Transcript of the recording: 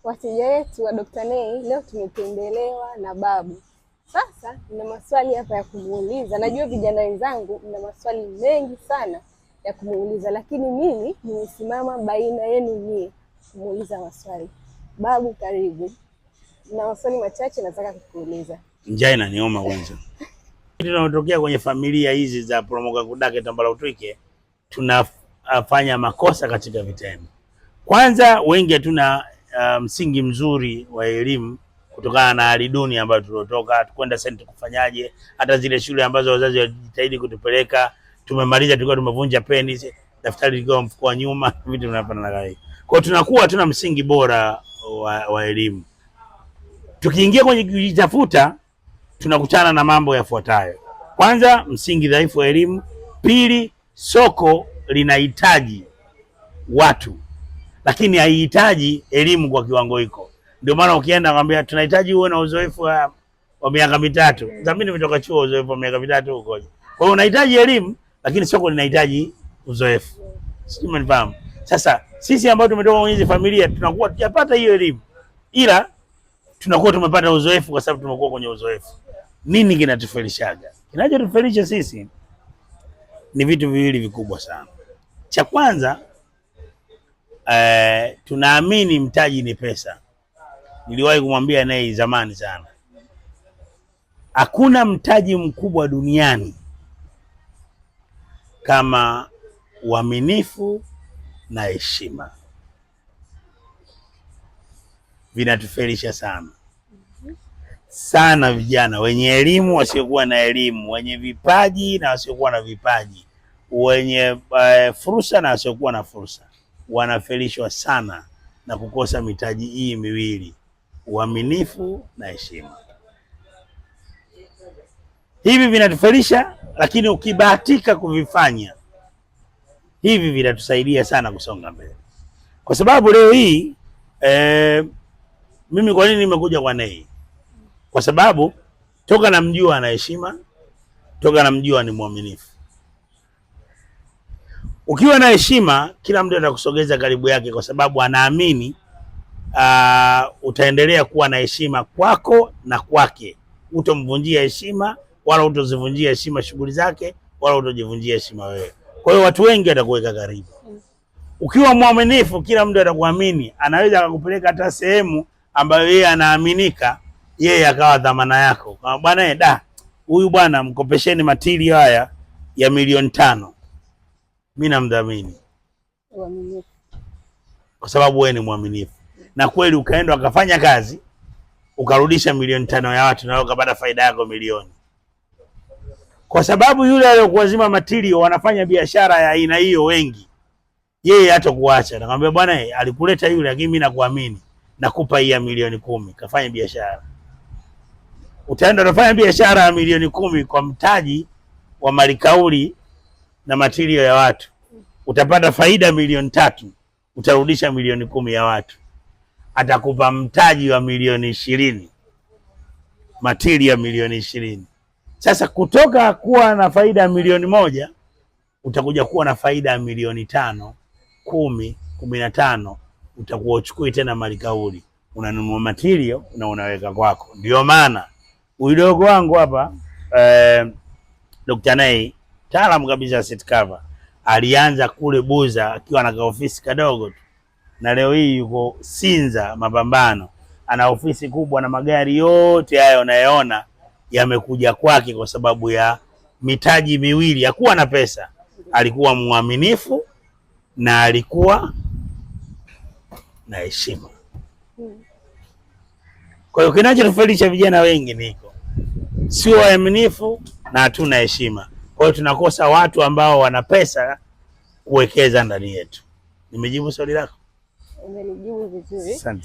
Wateja wetu wa Dr. Nay leo tumetembelewa na babu. Sasa nina maswali hapa ya kumuuliza. Najua vijana wenzangu mna maswali mengi sana ya kumuuliza, lakini mimi nimesimama baina yenu nyie kumuuliza maswali. Babu, karibu. Na maswali machache nataka kukuuliza. Njaa inaniuma kwanza. Tunatokea kwenye familia hizi za Promoka Kudake Tambala Utwike, tunafanya makosa katika vitendo. Kwanza wengi hatuna msingi mzuri wa elimu kutokana na hali duni ambayo tulotoka, tukwenda senti kufanyaje, hata zile shule ambazo wazazi wajitahidi kutupeleka, tumemaliza tulikuwa tumevunja peni, daftari liko mfuko wa nyuma, vitu vinafanya na hiyo. Kwa hiyo tunakuwa tuna msingi bora wa elimu. Tukiingia kwenye kujitafuta, tunakutana na mambo yafuatayo. Kwanza, msingi dhaifu wa elimu. Pili, soko linahitaji watu lakini haihitaji elimu kwa kiwango hiko. Ndio maana ukienda nakwambia tunahitaji uwe na uzoefu wa miaka mitatu. Mimi nimetoka chuo, uzoefu wa miaka mitatu huko. Kwa hiyo unahitaji elimu lakini soko linahitaji uzoefu. Sio, mnafahamu? Sasa sisi ambao tumetoka kwenye hizo familia tunakuwa tujapata hiyo elimu, ila tunakuwa tumepata uzoefu kwa sababu tumekuwa kwenye uzoefu. Nini kinatufelishaga? Kinachotufelisha sisi ni vitu viwili vikubwa sana. Cha kwanza, tunaamini mtaji ni pesa. Niliwahi kumwambia naye zamani sana, hakuna mtaji mkubwa duniani kama uaminifu na heshima. Vinatufelisha sana sana vijana wenye elimu, wasiokuwa na elimu, wenye vipaji na wasiokuwa na vipaji, wenye fursa na wasiokuwa na fursa, wanafelishwa sana na kukosa mitaji hii miwili, uaminifu na heshima. Hivi vinatufelisha, lakini ukibahatika kuvifanya hivi vinatusaidia sana kusonga mbele. Kwa sababu leo hii mimi kwa nini nimekuja kwa Nay? Kwa sababu toka namjua ana heshima, toka namjua ni mwaminifu. Ukiwa na heshima, kila mtu atakusogeza karibu yake kwa sababu anaamini utaendelea kuwa na heshima kwako na kwake. Utomvunjia heshima wala utozivunjia heshima shughuli zake wala utojivunjia heshima wewe. Kwa hiyo watu wengi watakuweka karibu. Ukiwa mwaminifu, kila mtu atakuamini, anaweza akakupeleka hata sehemu ambayo yeye anaaminika, yeye akawa dhamana yako. Kama bwana huyu bwana mkopesheni material haya ya milioni 5. Mimi namdhamini. Uaminifu. Kwa sababu wewe ni mwaminifu. Na kweli ukaenda ukafanya kazi, ukarudisha milioni 5 ya watu na ukapata faida yako milioni. Kwa sababu yule aliyokuazima material wanafanya biashara ya aina hiyo wengi, yeye hata kuacha. Nakwambia bwana alikuleta yule, lakini mimi nakuamini, nakupa hii ya milioni 10, kafanya biashara. Utaenda unafanya biashara ya milioni 10 kwa mtaji wa malikauli na material ya watu, utapata faida milioni 3, utarudisha milioni 10 ya watu. Atakupa mtaji wa milioni 20, material ya milioni 20. Sasa kutoka kuwa na faida ya milioni 1 utakuja kuwa na faida ya milioni 5, 10, 15. Utakuwa uchukui tena malikauli, unanunua material na unaweka kwako. Ndio maana udogo wangu hapa Dr. Nay, taalamu kabisa set cover, alianza kule Buza akiwa na ofisi kadogo tu, na leo hii yuko Sinza Mapambano, ana ofisi kubwa na magari yote hayo unayoona yamekuja kwake kwa sababu ya mitaji miwili. Hakuwa na pesa, alikuwa mwaminifu na alikuwa na heshima. Kwa hiyo kinachotufelisha vijana wengi niko sio waaminifu na hatuna heshima. Kwa hiyo tunakosa watu ambao wana pesa kuwekeza ndani yetu. Nimejibu swali lako? Umenijibu vizuri.